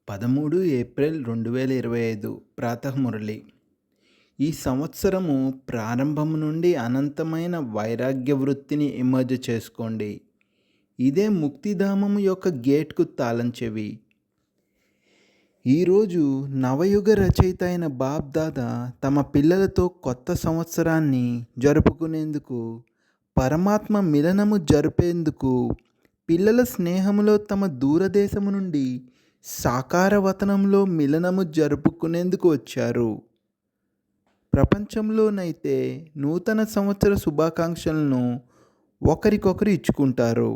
13 April 2025 ప్రాతఃమురళి. ఈ సంవత్సరము ప్రారంభం నుండి అనంతమైన వైరాగ్య వృత్తిని ఎమర్జ్ చేసుకోండి. ఇదే ముక్తిధామము యొక్క గేట్కు తాళం చెవి. ఈరోజు నవయుగ రచయిత అయిన బాప్ దాదా తమ పిల్లలతో కొత్త సంవత్సరాన్ని జరుపుకునేందుకు, పరమాత్మ మిలనము జరిపేందుకు, పిల్లల స్నేహములో తమ దూరదేశము నుండి సాకారవతనంలో మిలనము జరుపుకునేందుకు వచ్చారు. ప్రపంచంలోనైతే నూతన సంవత్సర శుభాకాంక్షలను ఒకరికొకరు ఇచ్చుకుంటారు.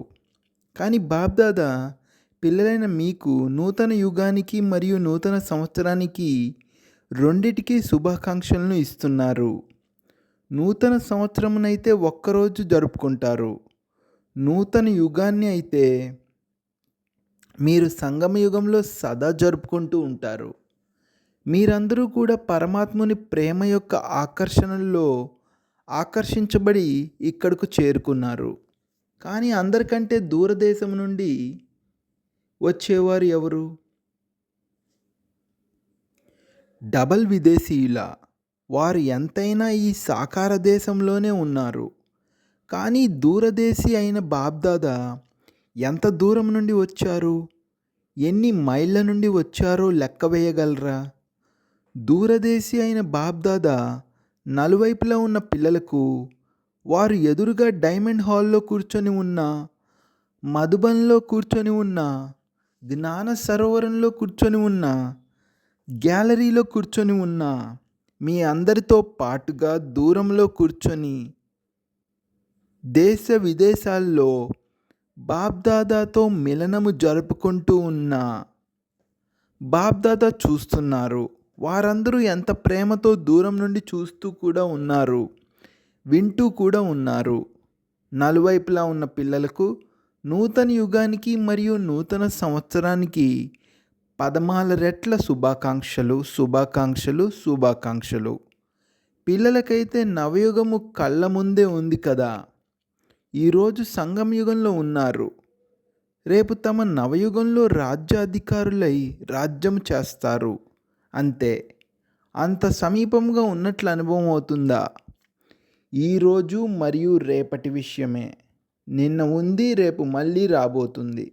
కానీ బాప్దాదా పిల్లలైన మీకు నూతన యుగానికి మరియు నూతన సంవత్సరానికి రెండిటికి శుభాకాంక్షలను ఇస్తున్నారు. నూతన సంవత్సరమునైతే ఒక్కరోజు జరుపుకుంటారు. నూతన యుగాన్ని అయితే మీరు సంగమ యుగంలో సదా జరుపుకుంటూ ఉంటారు. మీరందరూ కూడా పరమాత్ముని ప్రేమ యొక్క ఆకర్షణలో ఆకర్షించబడి ఇక్కడకు చేరుకున్నారు. కానీ అందరికంటే దూరదేశం నుండి వచ్చేవారు ఎవరు? డబల్ విదేశీయుల. వారు ఎంతైనా ఈ సాకార దేశంలోనే ఉన్నారు. కానీ దూరదేశీ అయిన బాప్దాదా ఎంత దూరం నుండి వచ్చారు? ఎన్ని మైళ్ళ నుండి వచ్చారో లెక్క వేయగలరా? దూరదేశీ అయిన బాప్దాదా నలువైపులా ఉన్న పిల్లలకు వారు ఎదురుగా డైమండ్ హాల్లో కూర్చొని ఉన్న, మధుబన్లో కూర్చొని ఉన్న, జ్ఞాన సరోవరంలో కూర్చొని ఉన్న, గ్యాలరీలో కూర్చొని ఉన్న మీ అందరితో పాటుగా దూరంలో కూర్చొని దేశ విదేశాల్లో బాప్దాదాతో మిలనము జరుపుకుంటూ ఉన్న బాప్దాదా చూస్తున్నారు. వారందరూ ఎంత ప్రేమతో దూరం నుండి చూస్తూ కూడా ఉన్నారు, వింటూ కూడా ఉన్నారు. నలువైపులా ఉన్న పిల్లలకు నూతన యుగానికి మరియు నూతన సంవత్సరానికి 14 రెట్ల శుభాకాంక్షలు, శుభాకాంక్షలు, శుభాకాంక్షలు. పిల్లలకైతే నవయుగము కళ్ళ ముందే ఉంది కదా. ఈరోజు సంగమ యుగంలో ఉన్నారు. రేపు తమ నవయుగంలో రాజ్యాధికారులై రాజ్యం చేస్తారు. అంతే. అంత సమీపంగా ఉన్నట్లు అనుభవం అవుతుందా? ఈరోజు మరియు రేపటి విషయమే. నిన్న ఉంది, రేపు మళ్ళీ రాబోతుంది.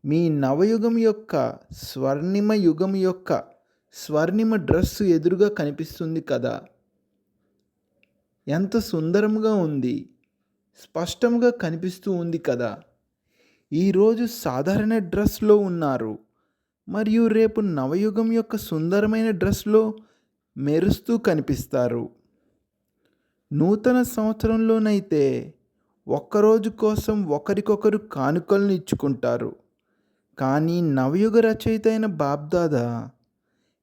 మీ నవయుగం యొక్క స్వర్ణిమ యుగం యొక్క స్వర్ణిమ డ్రెస్సు ఎదురుగా కనిపిస్తుంది కదా. ఎంత సుందరంగా ఉంది, స్పష్టంగా కనిపిస్తూ ఉంది కదా. ఈరోజు సాధారణ డ్రెస్లో ఉన్నారు మరియు రేపు నవయుగం యొక్క సుందరమైన డ్రెస్లో మెరుస్తూ కనిపిస్తారు. నూతన సంవత్సరంలోనైతే ఒక్కరోజు కోసం ఒకరికొకరు కానుకలను ఇచ్చుకుంటారు. కానీ నవయుగ రచయిత అయిన బాప్దాదా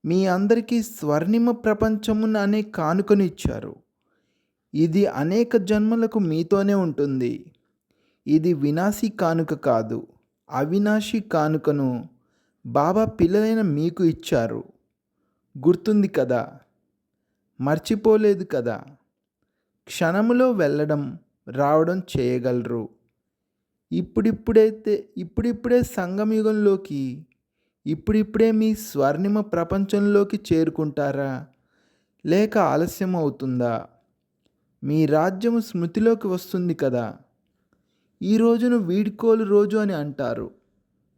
మీ అందరికీ స్వర్ణిమ ప్రపంచమున అనే కానుకను ఇచ్చారు. ఇది అనేక జన్మలకు మీతోనే ఉంటుంది. ఇది వినాశీ కానుక కాదు, అవినాశీ కానుకను బాబా పిల్లలైన మీకు ఇచ్చారు. గుర్తుంది కదా, మర్చిపోలేదు కదా. క్షణములో వెళ్ళడం రావడం చేయగలరు. ఇప్పుడిప్పుడే సంగమయుగంలోకి, ఇప్పుడిప్పుడే మీ స్వర్ణిమ ప్రపంచంలోకి చేరుకుంటారా, లేక ఆలస్యం అవుతుందా? మీ రాజ్యము స్మృతిలోకి వస్తుంది కదా. ఈ రోజును వీడ్కోలు రోజు అని అంటారు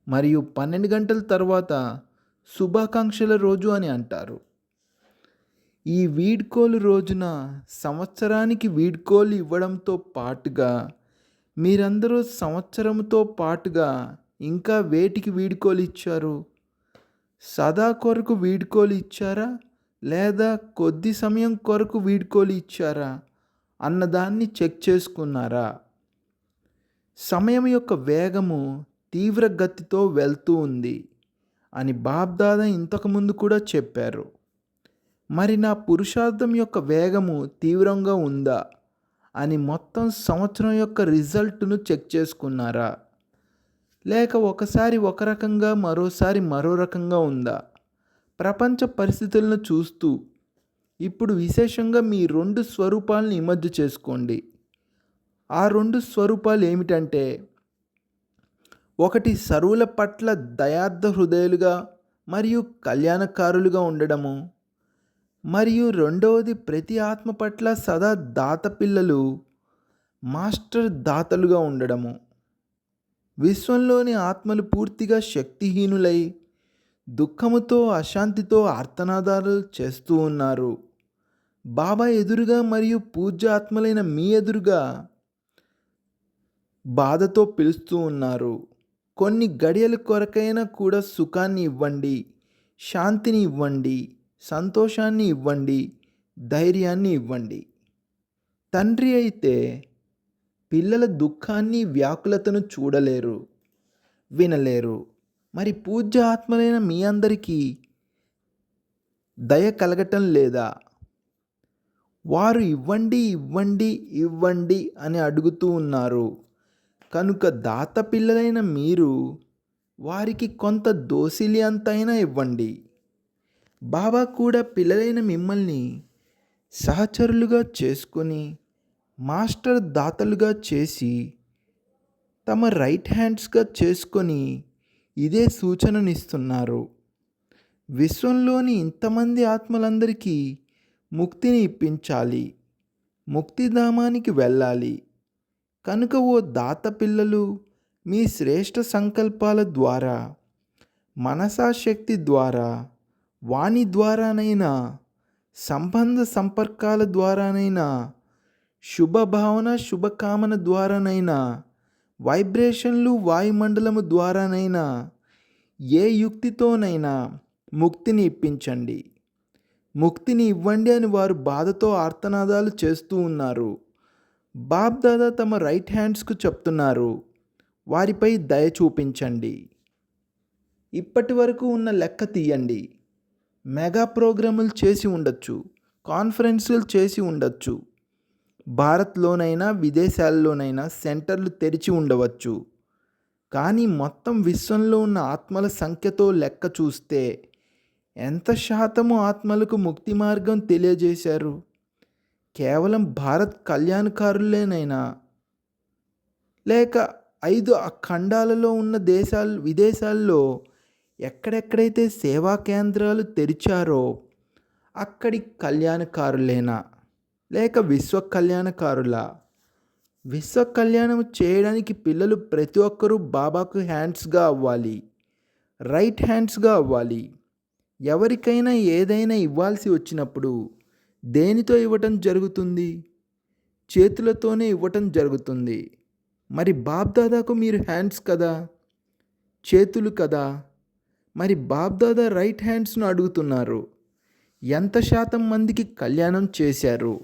మరియు 12 గంటల తర్వాత శుభాకాంక్షల రోజు అని అంటారు. ఈ వీడ్కోలు రోజున సంవత్సరానికి వీడ్కోలు ఇవ్వడంతో పాటుగా మీరందరూ సంవత్సరంతో పాటుగా ఇంకా వేటికి వీడ్కోలు ఇచ్చారు? సదా కొరకు వీడ్కోలు ఇచ్చారా, లేదా కొద్ది సమయం కొరకు వీడ్కోలు ఇచ్చారా అన్నదాన్ని చెక్ చేసుకున్నారా? సమయం యొక్క వేగము తీవ్ర గతితో వెళ్తూ ఉంది అని బాప్దాదా ఇంతకుముందు కూడా చెప్పారు. మరి నా పురుషార్థం యొక్క వేగము తీవ్రంగా ఉందా అని మొత్తం సంవత్సరం యొక్క రిజల్ట్ను చెక్ చేసుకున్నారా? లేక ఒకసారి ఒక రకంగా, మరోసారి మరో రకంగా ఉందా? ప్రపంచ పరిస్థితులను చూస్తూ ఇప్పుడు విశేషంగా మీ 2 స్వరూపాలను ఇమర్జ్ చేసుకోండి. ఆ 2 స్వరూపాలు ఏమిటంటే, ఒకటి సర్వుల పట్ల దయార్థ హృదయులుగా మరియు కళ్యాణకారులుగా ఉండడము. మరియు రెండవది, ప్రతి ఆత్మ పట్ల సదా దాత పిల్లలు, మాస్టర్ దాతలుగా ఉండడము. విశ్వంలోని ఆత్మలు పూర్తిగా శక్తిహీనులై దుఃఖముతో అశాంతితో ఆర్తనాదాలు చేస్తూ ఉన్నారు. బాబా ఎదురుగా మరియు పూజ్య ఆత్మలైన మీ ఎదురుగా బాధతో పిలుస్తూ ఉన్నారు. కొన్ని గడియల కొరకైనా కూడా సుఖాన్ని ఇవ్వండి, శాంతిని ఇవ్వండి, సంతోషాన్ని ఇవ్వండి, ధైర్యాన్ని ఇవ్వండి. తండ్రి అయితే పిల్లల దుఃఖాన్ని వ్యాకులతను చూడలేరు, వినలేరు. మరి పూజ్య ఆత్మలైన మీ అందరికీ దయ కలగటం లేదా? వారు ఇవ్వండి ఇవ్వండి ఇవ్వండి అని అడుగుతూ ఉన్నారు. కనుక దాత పిల్లలైన మీరు వారికి కొంత దోసిలి అంతైనా ఇవ్వండి. బాబా కూడా పిల్లలైన మిమ్మల్ని సహచరులుగా చేసుకొని మాస్టర్ దాతలుగా చేసి తమ రైట్ హ్యాండ్స్గా చేసుకొని ఇదే సూచననిస్తున్నారు. విశ్వంలోని ఇంతమంది ఆత్మలందరికీ ముక్తిని ఇప్పించాలి, ముక్తిధామానికి వెళ్ళాలి. కనుక ఓ దాత పిల్లలు, మీ శ్రేష్ఠ సంకల్పాల ద్వారా, మనసాశక్తి ద్వారా, వాణి ద్వారానైనా, సంబంధ సంపర్కాల ద్వారానైనా, శుభభావన శుభకామన ద్వారానైనా, వైబ్రేషన్లు వాయుమండలము ద్వారానైనా, ఏ యుక్తితోనైనా ముక్తిని ఇప్పించండి, ముక్తిని ఇవ్వండి అని వారు బాధతో ఆర్తనాదాలు చేస్తూ ఉన్నారు. బాబ్దాదా తమ రైట్ హ్యాండ్స్కు చెప్తున్నారు, వారిపై దయ చూపించండి. ఇప్పటి వరకు ఉన్న లెక్క తీయండి. మెగా ప్రోగ్రాములు చేసి ఉండొచ్చు, కాన్ఫరెన్సులు చేసి ఉండొచ్చు, భారత్లోనైనా విదేశాల్లోనైనా సెంటర్లు తెరిచి ఉండవచ్చు. కానీ మొత్తం విశ్వంలో ఉన్న ఆత్మల సంఖ్యతో లెక్క చూస్తే ఎంత శాతము ఆత్మలకు ముక్తి మార్గం తెలియజేశారు? కేవలం భారత్ కళ్యాణకారులేనైనా, లేక 5 ఖండాలలో ఉన్న విదేశాల్లో ఎక్కడెక్కడైతే సేవా కేంద్రాలు తెరిచారో అక్కడి కళ్యాణకారులేనా, లేక విశ్వ కళ్యాణకారులా? విశ్వ కళ్యాణం చేయడానికి పిల్లలు ప్రతి ఒక్కరూ బాబాకు హ్యాండ్స్గా అవ్వాలి, రైట్ హ్యాండ్స్గా అవ్వాలి. ఎవరికైనా ఏదైనా ఇవ్వాల్సి వచ్చినప్పుడు దేనితో ఇవ్వటం జరుగుతుంది? చేతులతోనే ఇవ్వటం జరుగుతుంది. మరి బాబ్దాదాకు మీరు హ్యాండ్స్ కదా, చేతులు కదా. మరి బాబ్దాదా రైట్ హ్యాండ్స్ను అడుగుతున్నారు. ఎంత శాతం మందికి కళ్యాణం చేశారు?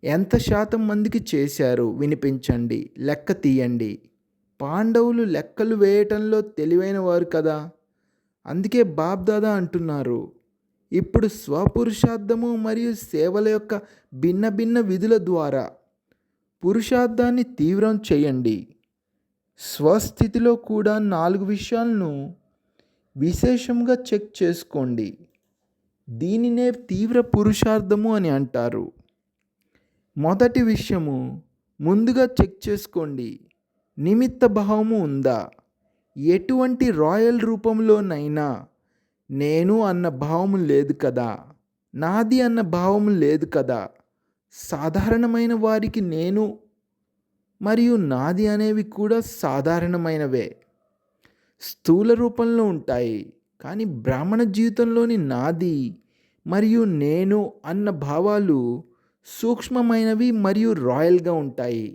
ఎంత శాతం మందికి చేశారు? వినిపించండి, లెక్క తీయండి. పాండవులు లెక్కలు వేయటంలో తెలివైన వారు కదా. అందుకే బాబ్దాదా అంటున్నారు, ఇప్పుడు స్వపురుషార్థము మరియు సేవల యొక్క భిన్న భిన్న విధుల ద్వారా పురుషార్థాన్ని తీవ్రం చేయండి. స్వస్థితిలో కూడా 4 విషయాలను విశేషంగా చెక్ చేసుకోండి. దీనినే తీవ్ర పురుషార్థము అని అంటారు. మొదటి విషయము, ముందుగా చెక్ చేసుకోండి, నిమిత్త భావము ఉందా? ఎటువంటి రాయల్ రూపంలోనైనా నేను అన్న భావము లేదు కదా, నాది అన్న భావము లేదు కదా. సాధారణమైన వారికి నేను మరియు నాది అనేవి కూడా సాధారణమైనవే, స్థూల రూపంలో ఉంటాయి. కానీ బ్రాహ్మణ జీవితంలోని నాది మరియు నేను అన్న భావాలు సూక్ష్మమైనవి మరియు రాయల్గా ఉంటాయి.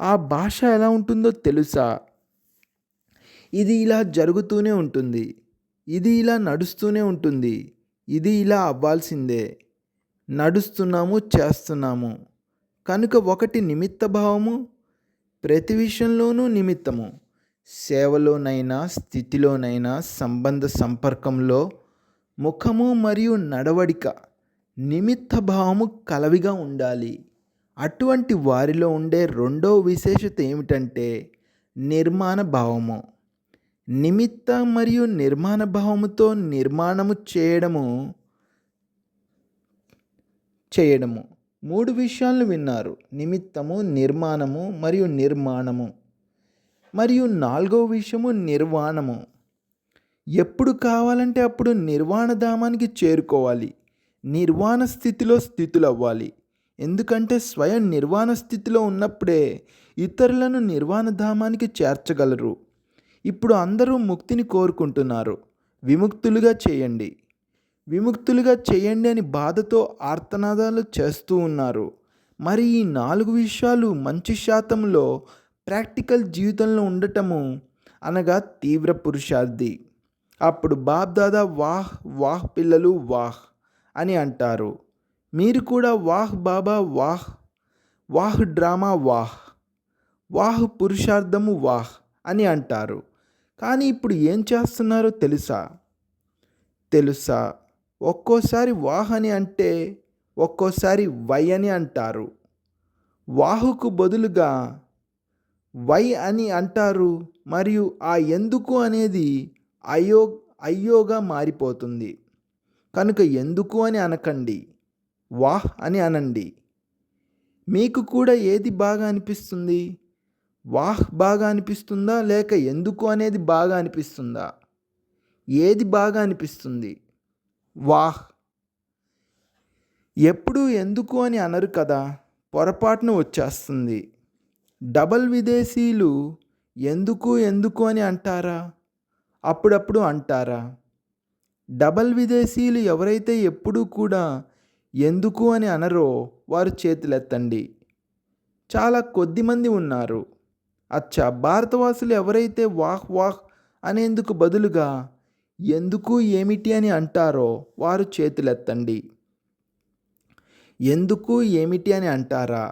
ఆ భాష ఎలా ఉంటుందో తెలుసా? ఇది ఇలా జరుగుతూనే ఉంటుంది, ఇది ఇలా నడుస్తూనే ఉంటుంది, ఇది ఇలా అవ్వాల్సిందే. నడుస్తున్నాము, చేస్తున్నాము. కనుక ఒకటి నిమిత్త భావము, ప్రతి విషయంలోనూ నిమిత్తము. సేవలోనైనా, స్థితిలోనైనా, సంబంధ సంపర్కంలో, ముఖము మరియు నడవడిక నిమిత్త భావము కలవిగా ఉండాలి. అటువంటి వారిలో ఉండే రెండవ విశేషత ఏమిటంటే నిర్మాణ భావము. నిమిత్త మరియు నిర్మాణ భావముతో నిర్మాణము చేయడము 3 విషయాలను విన్నారు: నిమిత్తము, నిర్మాణము మరియు నిర్మాణము. మరియు 4వ విషయము నిర్వాణము. ఎప్పుడు కావాలంటే అప్పుడు నిర్వాణ ధామానికి చేరుకోవాలి. నిర్వాణ స్థితిలో స్థితులవ్వాలి. ఎందుకంటే స్వయం నిర్వాణ స్థితిలో ఉన్నప్పుడే ఇతరులను నిర్వాణ ధామానికి చేర్చగలరు. ఇప్పుడు అందరూ ముక్తిని కోరుకుంటున్నారు. విముక్తులుగా చేయండి, విముక్తులుగా చేయండి అని బాధతో ఆర్తనాదాలు చేస్తూ ఉన్నారు. మరి ఈ 4 విషయాలు మంచి శాతంలో ప్రాక్టికల్ జీవితంలో ఉండటము అనగా తీవ్ర పురుషార్థి. అప్పుడు బాప్ దాదా వాహ్ వాహ్ పిల్లలు వాహ్ అని అంటారు. మీరు కూడా వాహ్ బాబా వాహ్, వాహ్ డ్రామా వాహ్, వాహ్ పురుషార్థము వాహ్ అని అంటారు. కానీ ఇప్పుడు ఏం చేస్తున్నారో తెలుసా? ఒక్కోసారి వాహ్ అని అంటే ఒక్కోసారి వై అని అంటారు. వాహుకు బదులుగా వై అని అంటారు. మరియు ఆ ఎందుకు అనేది అయ్యోగా మారిపోతుంది. కనుక ఎందుకు అని అనకండి, వాహ్ అని అనండి. మీకు కూడా ఏది బాగా అనిపిస్తుంది? వాహ్ బాగా అనిపిస్తుందా, లేక ఎందుకు అనేది బాగా అనిపిస్తుందా? ఏది బాగా అనిపిస్తుంది? వాహ్. ఎప్పుడూ ఎందుకు అని అనరు కదా, పొరపాటున వచ్చేస్తుంది. డబల్ విదేశీయులు ఎందుకు అని అంటారా? అప్పుడప్పుడు అంటారా? డబల్ విదేశీయులు ఎవరైతే ఎప్పుడూ కూడా ఎందుకు అని అనరో వారు చేతులెత్తండి. చాలా కొద్దిమంది ఉన్నారు. అచ్చా, భారతవాసులు ఎవరైతే వాహ్ వాహ్ అనేందుకు బదులుగా ఎందుకు ఏమిటి అని అంటారో వారు చేతులెత్తండి. ఎందుకు ఏమిటి అని అంటారా?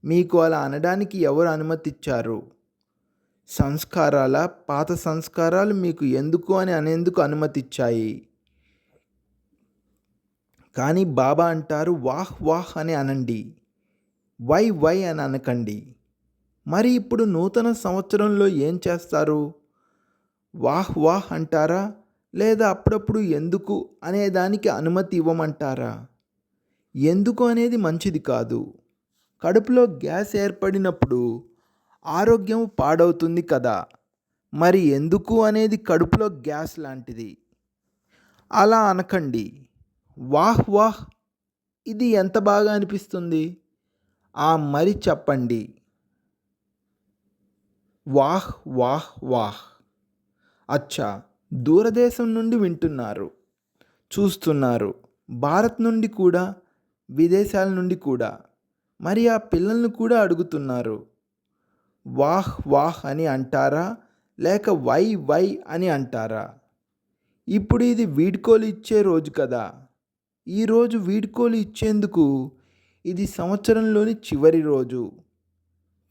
మీకు అలా అనడానికి ఎవరు అనుమతిచ్చారు? పాత సంస్కారాలు మీకు ఎందుకు అని అనేందుకు అనుమతిచ్చాయి. కానీ బాబా అంటారు వాహ్ వాహ్ అని అనండి, వై అని అనకండి. మరి ఇప్పుడు నూతన సంవత్సరంలో ఏం చేస్తారు? వాహ్ వాహ్ అంటారా, లేదా అప్పుడప్పుడు ఎందుకు అనేదానికి అనుమతి ఇవ్వమంటారా? ఎందుకు అనేది మంచిది కాదు. కడుపులో గ్యాస్ ఏర్పడినప్పుడు ఆరోగ్యం పాడవుతుంది కదా. మరి ఎందుకు అనేది కడుపులో గ్యాస్ లాంటిది. అలా అనకండి. వాహ్ వాహ్ ఇది ఎంత బాగా అనిపిస్తుంది? మరి చెప్పండి, వాహ్ వాహ్ వాహ్. అచ్చా, దూరదేశం నుండి వింటున్నారు, చూస్తున్నారు, భారత్ నుండి కూడా, విదేశాల నుండి కూడా. మరి ఆ పిల్లలను కూడా అడుగుతున్నారు, వాహ్ వాహ్ అని అంటారా, లేక వై అని అంటారా? ఇప్పుడు ఇది వీడ్కోలు ఇచ్చే రోజు కదా. ఈరోజు వీడ్కోలు ఇచ్చేందుకు ఇది సంవత్సరంలోని చివరి రోజు.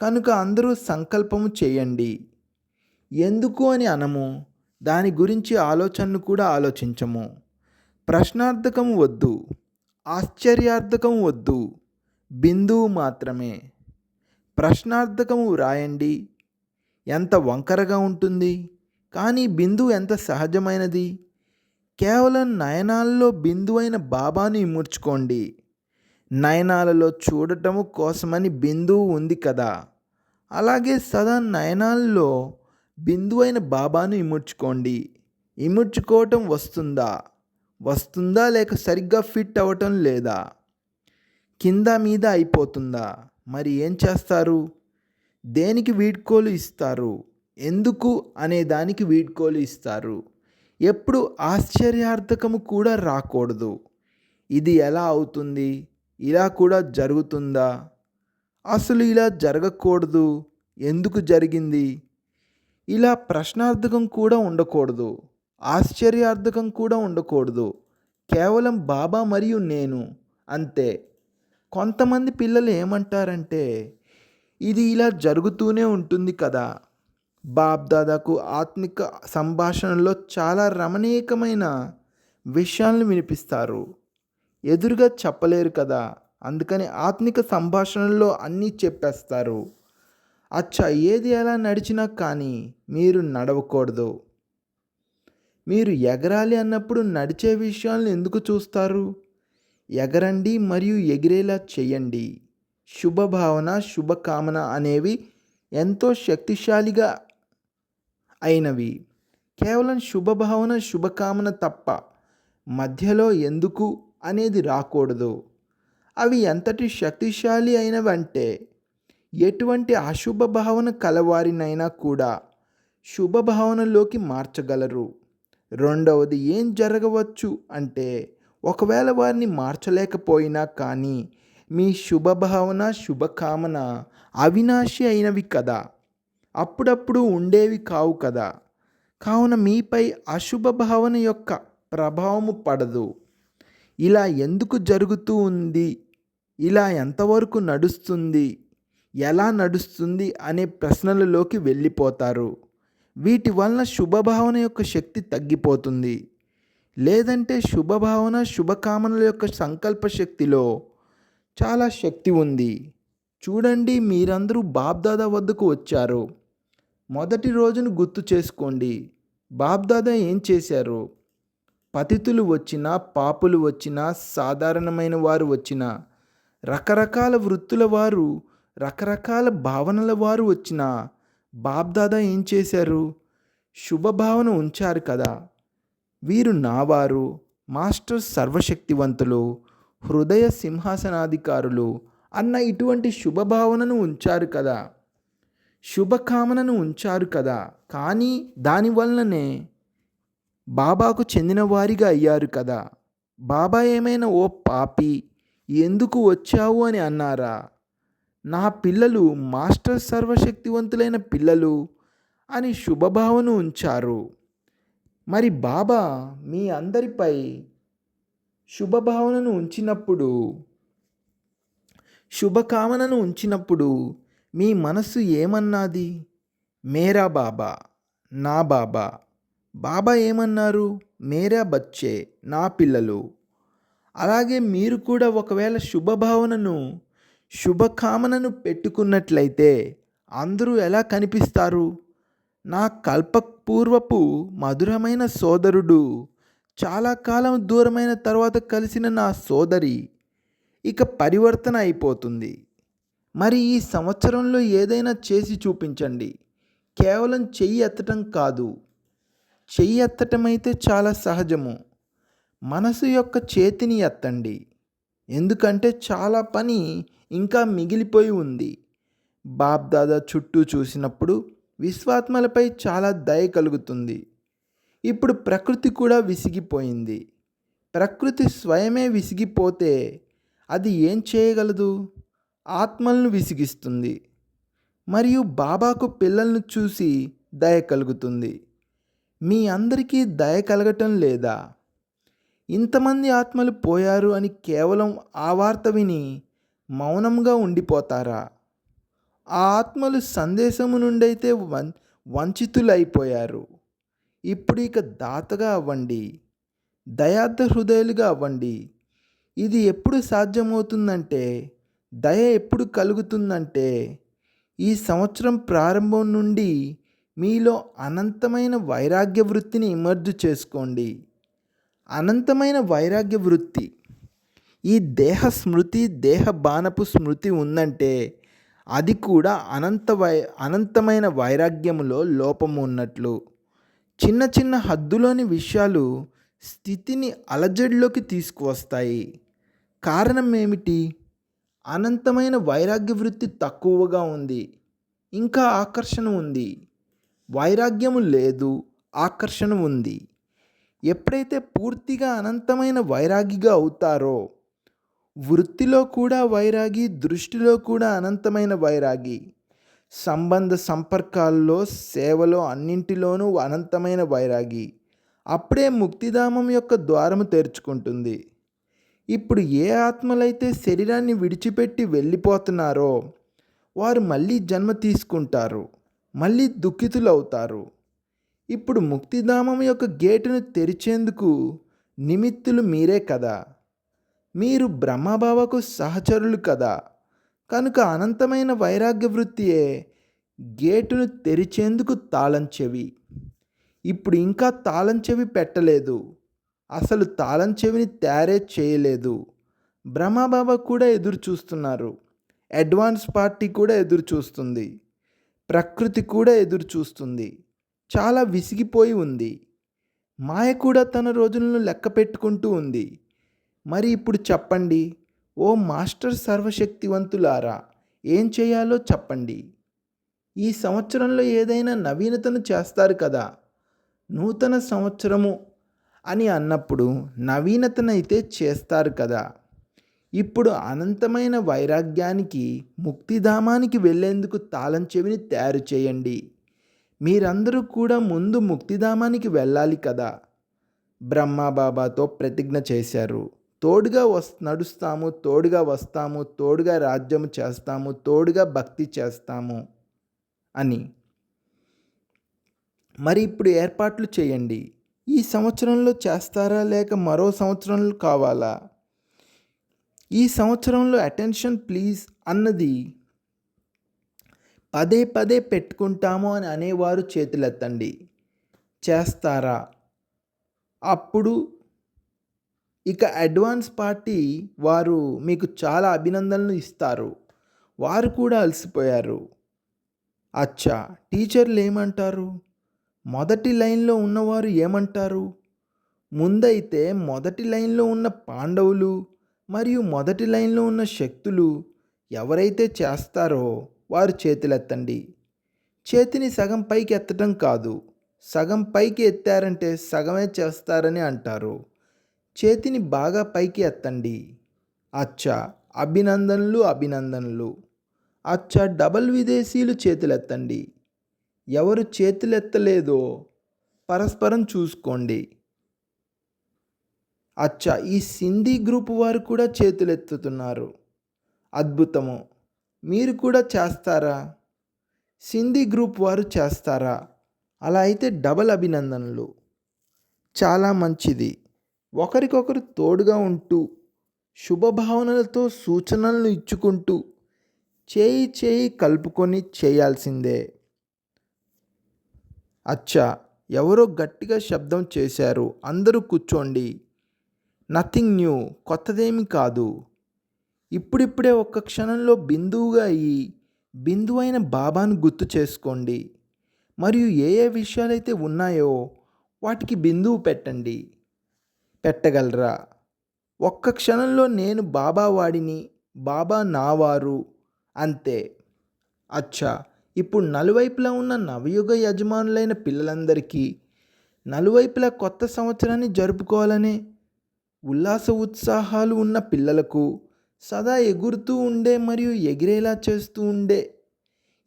కనుక అందరూ సంకల్పము చేయండి. ఎందుకు అని అనము, దాని గురించి ఆలోచనను కూడా ఆలోచించము. ప్రశ్నార్థకము వద్దు, ఆశ్చర్యార్థకము వద్దు, బిందువు మాత్రమే. ప్రశ్నార్థకము వ్రాయండి, ఎంత వంకరగా ఉంటుంది, కానీ బిందువు ఎంత సహజమైనది. కేవలం నయనాలలో బిందువైన బాబాను ఇముడ్చుకోండి. నయనాలలో చూడటము కోసమని బిందువు ఉంది కదా, అలాగే సదా నయనాల్లో బిందువైన బాబాను ఇముడ్చుకోండి. ఇముడ్చుకోవటం వస్తుందా లేక సరిగ్గా ఫిట్ అవ్వటం లేదా, కింద మీద అయిపోతుందా? మరి ఏం చేస్తారు? దేనికి వీడ్కోలు ఇస్తారు? ఎందుకు అనే దానికి వీడ్కోలు ఇస్తారు. ఎప్పుడు ఆశ్చర్యార్థకము కూడా రాకూడదు. ఇది ఎలా అవుతుంది, ఇలా కూడా జరుగుతుందా, అసలు ఇలా జరగకూడదు, ఎందుకు జరిగింది, ఇలా ప్రశ్నార్థకం కూడా ఉండకూడదు, ఆశ్చర్యార్థకం కూడా ఉండకూడదు. కేవలం బాబా మరియు నేను అంతే. కొంతమంది పిల్లలు ఏమంటారంటే, ఇది ఇలా జరుగుతూనే ఉంటుంది కదా. బాప్ దాదాకు ఆత్మిక సంభాషణలో చాలా రమణీయకమైన విషయాలను వినిపిస్తారు. ఎదురుగా చెప్పలేరు కదా, అందుకని ఆత్మిక సంభాషణలో అన్నీ చెప్పేస్తారు. అచ్చా, ఏది ఎలా నడిచినా కానీ మీరు నడవకూడదు. మీరు ఎగరాలి అన్నప్పుడు నడిచే విషయాలను ఎందుకు చూస్తారు? ఎగరండి మరియు ఎగిరేలా చేయండి. శుభభావన, శుభకామన అనేవి ఎంతో శక్తిశాలిగా అయినవి. కేవలం శుభభావన శుభకామన తప్ప మధ్యలో ఎందుకు అనేది రాకూడదు. అవి ఎంతటి శక్తిశాలి అయినవంటే ఎటువంటి అశుభ భావన కలవారినైనా కూడా శుభభావనలోకి మార్చగలరు. రెండవది ఏం జరగవచ్చు అంటే ఒకవేళ వారిని మార్చలేకపోయినా కానీ మీ శుభభావన శుభకామన అవినాశి అయినవి కదా, అప్పుడప్పుడు ఉండేవి కావు కదా. కావున మీపై అశుభ భావన యొక్క ప్రభావము పడదు. ఇలా ఎందుకు జరుగుతూ ఉంది, ఇలా ఎంతవరకు నడుస్తుంది, ఎలా నడుస్తుంది అనే ప్రశ్నలలోకి వెళ్ళిపోతారు. వీటి వలన శుభభావన యొక్క శక్తి తగ్గిపోతుంది. లేదంటే శుభభావన శుభకామనల యొక్క సంకల్ప శక్తిలో చాలా శక్తి ఉంది. చూడండి, మీరందరూ బాబ్దాదా వద్దకు వచ్చారు. మొదటి రోజును గుర్తు చేసుకోండి. బాబ్దాదా ఏం చేశారు? పతితులు వచ్చినా, పాపులు వచ్చినా, సాధారణమైన వారు వచ్చినా, రకరకాల వృత్తుల వారు, రకరకాల భావనల వారు వచ్చినా బాబ్దాదా ఏం చేశారు? శుభభావన ఉంచారు కదా. వీరు నావారు, మాస్టర్ సర్వశక్తివంతులు, హృదయ సింహాసనాధికారులు అన్న ఇటువంటి శుభభావనను ఉంచారు కదా, శుభకామనను ఉంచారు కదా. కానీ దానివల్లనే బాబాకు చెందిన వారిగా అయ్యారు కదా. బాబా ఏమైనా ఓ పాపి ఎందుకు వచ్చావు అని అన్నారా? నా పిల్లలు మాస్టర్ సర్వశక్తివంతులైన పిల్లలు అని శుభభావన ఉంచారు. మరి బాబా మీ అందరిపై శుభభావనను ఉంచినప్పుడు, శుభకామనను ఉంచినప్పుడు మీ మనస్సు ఏమన్నది? మేరా బాబా, నా బాబా. బాబా ఏమన్నారు? మేరా బచ్చే, నా పిల్లలు. అలాగే మీరు కూడా ఒకవేళ శుభభావనను శుభకామనను పెట్టుకున్నట్లయితే అందరూ ఎలా కనిపిస్తారు? నా కల్పపూర్వపు మధురమైన సోదరుడు, చాలా కాలం దూరమైన తర్వాత కలిసిన నా సోదరి ఇక పరివర్తన అయిపోతుంది. మరి ఈ సంవత్సరంలో ఏదైనా చేసి చూపించండి. కేవలం చెయ్యి ఎత్తటం కాదు. చెయ్యి ఎత్తటం అయితే చాలా సహజము. మనసు యొక్క చేతిని ఎత్తండి. ఎందుకంటే చాలా పని ఇంకా మిగిలిపోయి ఉంది. బాబ్దాదా చుట్టూ చూసినప్పుడు విశ్వాత్మలపై చాలా దయ కలుగుతుంది. ఇప్పుడు ప్రకృతి కూడా విసిగిపోయింది. ప్రకృతి స్వయమే విసిగిపోతే అది ఏం చేయగలదు? ఆత్మలను విసిగిస్తుంది. మరియు బాబాకు పిల్లలను చూసి దయ కలుగుతుంది. మీ అందరికీ దయ కలగటం లేదా? ఇంతమంది ఆత్మలు పోయారు అని కేవలం ఆ వార్త విని మౌనంగా ఉండిపోతారా? ఆ ఆత్మలు సందేశము నుండైతే వంచితులైపోయారు. ఇప్పుడు ఇక దాతగా అవ్వండి, దయార్థ హృదయాలుగా అవ్వండి. ఇది ఎప్పుడు సాధ్యమవుతుందంటే, దయ ఎప్పుడు కలుగుతుందంటే, ఈ సంవత్సరం ప్రారంభం నుండి మీలో అనంతమైన వైరాగ్య వృత్తిని ఇమర్జ్ చేసుకోండి. అనంతమైన వైరాగ్య వృత్తి. ఈ దేహ స్మృతి, దేహ బాణపు స్మృతి ఉందంటే అది కూడా అనంతమైన వైరాగ్యములో లోపము ఉన్నట్లు. చిన్న చిన్న హద్దులోని విషయాలు స్థితిని అలజడిలోకి తీసుకువస్తాయి. కారణం ఏమిటి? అనంతమైన వైరాగ్య వృత్తి తక్కువగా ఉంది, ఇంకా ఆకర్షణ ఉంది. వైరాగ్యము లేదు, ఆకర్షణ ఉంది. ఎప్పుడైతే పూర్తిగా అనంతమైన వైరాగిగా అవుతారో, వృత్తిలో కూడా వైరాగి, దృష్టిలో కూడా అనంతమైన వైరాగి, సంబంధ సంపర్కాల్లో, సేవలో అన్నింటిలోనూ అనంతమైన వైరాగి, అప్పుడే ముక్తిధామం యొక్క ద్వారము తెరుచుకుంటుంది. ఇప్పుడు ఏ ఆత్మలైతే శరీరాన్ని విడిచిపెట్టి వెళ్ళిపోతున్నారో వారు మళ్ళీ జన్మ తీసుకుంటారు, మళ్ళీ దుఃఖితులు అవుతారు. ఇప్పుడు ముక్తిధామం యొక్క గేటును తెరిచేందుకు నిమిత్తులు మీరే కదా. మీరు బ్రహ్మబాబాకు సహచరులు కదా. కనుక అనంతమైన వైరాగ్య వృత్తియే గేటును తెరిచేందుకు తాళం చెవి. ఇప్పుడు ఇంకా తాళం చెవి పెట్టలేదు, అసలు తాళం చెవిని తయారే చేయలేదు. బ్రహ్మబాబా కూడా ఎదురు చూస్తున్నారు, అడ్వాన్స్ పార్టీ కూడా ఎదురు చూస్తుంది, ప్రకృతి కూడా ఎదురు చూస్తుంది. చాలా విసిగిపోయి ఉంది. మాయ కూడా తన రోజులను లెక్క పెట్టుకుంటూ ఉంది. మరి ఇప్పుడు చెప్పండి, ఓ మాస్టర్ సర్వశక్తివంతులారా, ఏం చేయాలో చెప్పండి. ఈ సంవత్సరంలో ఏదైనా నవీనతను చేస్తారు కదా. నూతన సంవత్సరము అని అన్నప్పుడు నవీనతనైతే చేస్తారు కదా. ఇప్పుడు అనంతమైన వైరాగ్యానికి, ముక్తిధామానికి వెళ్ళేందుకు తాళం చెవిని తయారు చేయండి. మీరందరూ కూడా ముందు ముక్తిధామానికి వెళ్ళాలి కదా. బ్రహ్మబాబాతో ప్రతిజ్ఞ చేశారు. తోడుగా నడుస్తాము, తోడుగా వస్తాము, తోడుగా రాజ్యము చేస్తాము, తోడుగా భక్తి చేస్తాము అని. మరి ఇప్పుడు ఏర్పాట్లు చేయండి. ఈ సంవత్సరంలో చేస్తారా లేక మరో సంవత్సరంలో కావాలా? ఈ సంవత్సరంలో అటెన్షన్ ప్లీజ్ అన్నది పదే పదే పెట్టుకుంటాము అని అనేవారు చేతులెత్తండి. చేస్తారా? అప్పుడు ఇక అడ్వాన్స్ పార్టీ వారు మీకు చాలా అభినందనలు ఇస్తారు. వారు కూడా అలసిపోయారు. అచ్చా, టీచర్లు ఏమంటారు? మొదటి లైన్లో ఉన్నవారు ఏమంటారు? ముందైతే మొదటి లైన్లో ఉన్న పాండవులు మరియు మొదటి లైన్లో ఉన్న శక్తులు ఎవరైతే చేస్తారో వారు చేతులెత్తండి. చేతిని సగం పైకి ఎత్తడం కాదు, సగం పైకి ఎత్తారంటే సగమే చేస్తారని అంటారు. చేతిని బాగా పైకి ఎత్తండి. అచ్చా, అభినందనలు అభినందనలు. అచ్చా, డబల్ విదేశీయులు చేతులెత్తండి. ఎవరు చేతులెత్తలేదో పరస్పరం చూసుకోండి. అచ్చా, ఈ సింధీ గ్రూప్ వారు కూడా చేతులెత్తుతున్నారు. అద్భుతము. మీరు కూడా చేస్తారా? సింధీ గ్రూప్ వారు చేస్తారా? అలా అయితే డబల్ అభినందనలు. చాలా మంచిది. ఒకరికొకరు తోడుగా ఉంటూ, శుభభావనలతో సూచనలను ఇచ్చుకుంటూ, చేయి చేయి కలుపుకొని చేయాల్సిందే. అచ్చా, ఎవరో గట్టిగా శబ్దం చేశారు. అందరూ కూర్చోండి. నథింగ్ న్యూ, కొత్తదేమీ కాదు. ఇప్పుడిప్పుడే ఒక్క క్షణంలో బిందువుగా అయ్యి బిందువైన బాబాను గుర్తు చేసుకోండి. మరియు ఏ ఏ విషయాలైతే ఉన్నాయో వాటికి బిందువు పెట్టండి. పెట్టగలరా? ఒక్క క్షణంలో నేను బాబా వాడిని, బాబా నావారు, అంతే. అచ్చా, ఇప్పుడు నలువైపులా ఉన్న నవయుగ యజమానులైన పిల్లలందరికీ నలువైపులా కొత్త సంవత్సరాన్ని జరుపుకోవాలనే ఉల్లాస ఉత్సాహాలు ఉన్న పిల్లలకు, సదా ఎగురుతూ ఉండే మరియు ఎగిరేలా చేస్తూ ఉండే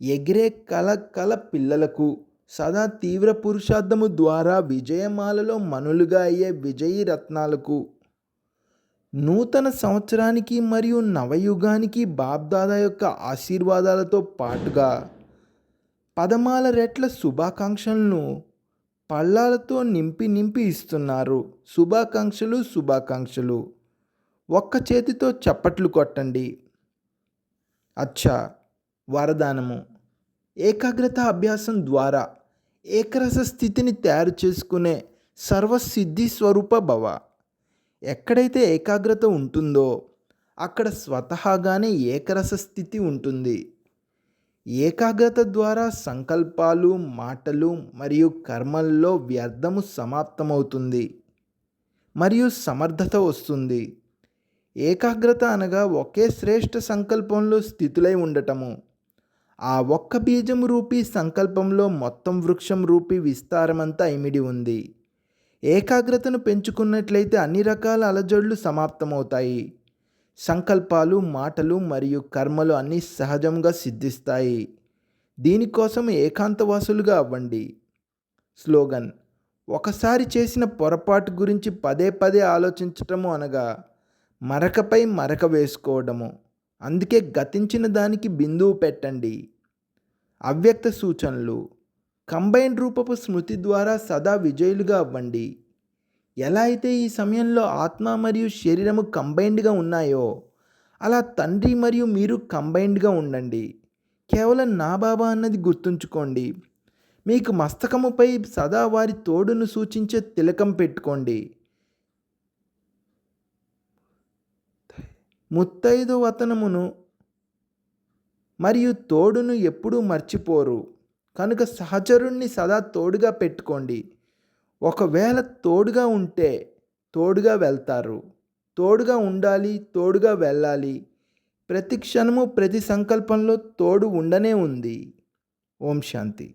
ఎగిరే కల పిల్లలకు, సదా తీవ్ర పురుషార్థము ద్వారా విజయమాలలో మనులుగా అయ్యే విజయీ రత్నాలకు, నూతన సంవత్సరానికి మరియు నవయుగానికి బాబ్దాదా యొక్క ఆశీర్వాదాలతో పాటుగా పదమాల రెట్ల శుభాకాంక్షలను పళ్ళాలతో నింపి నింపి ఇస్తున్నారు. శుభాకాంక్షలు, శుభాకాంక్షలు. ఒక్క చేతితో చప్పట్లు కొట్టండి. అచ్చా, వరదానము. ఏకాగ్రత అభ్యాసం ద్వారా ఏకరస స్థితిని తయారు చేసుకునే సర్వసిద్ధి స్వరూప భవ. ఎక్కడైతే ఏకాగ్రత ఉంటుందో అక్కడ స్వతహాగానే ఏకరస స్థితి ఉంటుంది. ఏకాగ్రత ద్వారా సంకల్పాలు, మాటలు మరియు కర్మల్లో వ్యర్థము సమాప్తమవుతుంది మరియు సమర్థత వస్తుంది. ఏకాగ్రత అనగా ఒకే శ్రేష్ఠ సంకల్పంలో స్థితులై ఉండటము. ఆ ఒక్క బీజం రూపీ సంకల్పంలో మొత్తం వృక్షం రూపీ విస్తారమంతా ఇమిడి ఉంది. ఏకాగ్రతను పెంచుకున్నట్లయితే అన్ని రకాల అలజడులు సమాప్తమవుతాయి. సంకల్పాలు, మాటలు మరియు కర్మలు అన్నీ సహజంగా సిద్ధిస్తాయి. దీనికోసం ఏకాంతవాసులుగా అవ్వండి. స్లోగన్. ఒకసారి చేసిన పొరపాటు గురించి పదే పదే ఆలోచించటము అనగా మరకపై మరక వేసుకోవడము. అందుకే గతించిన దానికి బిందువు పెట్టండి. అవ్యక్త సూచనలు. కంబైన్డ్ రూపపు స్మృతి ద్వారా సదా విజయులుగా అవ్వండి. ఎలా అయితే ఈ సమయంలో ఆత్మ మరియు శరీరము కంబైన్డ్గా ఉన్నాయో అలా తండ్రి మరియు మీరు కంబైన్డ్గా ఉండండి. కేవలం నా బాబా అన్నది గుర్తుంచుకోండి. మీకు మస్తకముపై సదా వారి తోడును సూచించే తిలకం పెట్టుకోండి. ముత్తైదు వతనమును మరియు తోడును ఎప్పుడూ మర్చిపోరు కనుక సహచరుణ్ణి సదా తోడుగా పెట్టుకోండి. ఒకవేళ తోడుగా ఉంటే తోడుగా వెళ్తారు. తోడుగా ఉండాలి, తోడుగా వెళ్ళాలి. ప్రతి క్షణము ప్రతి సంకల్పంలో తోడు ఉండనే ఉంది. ఓం శాంతి.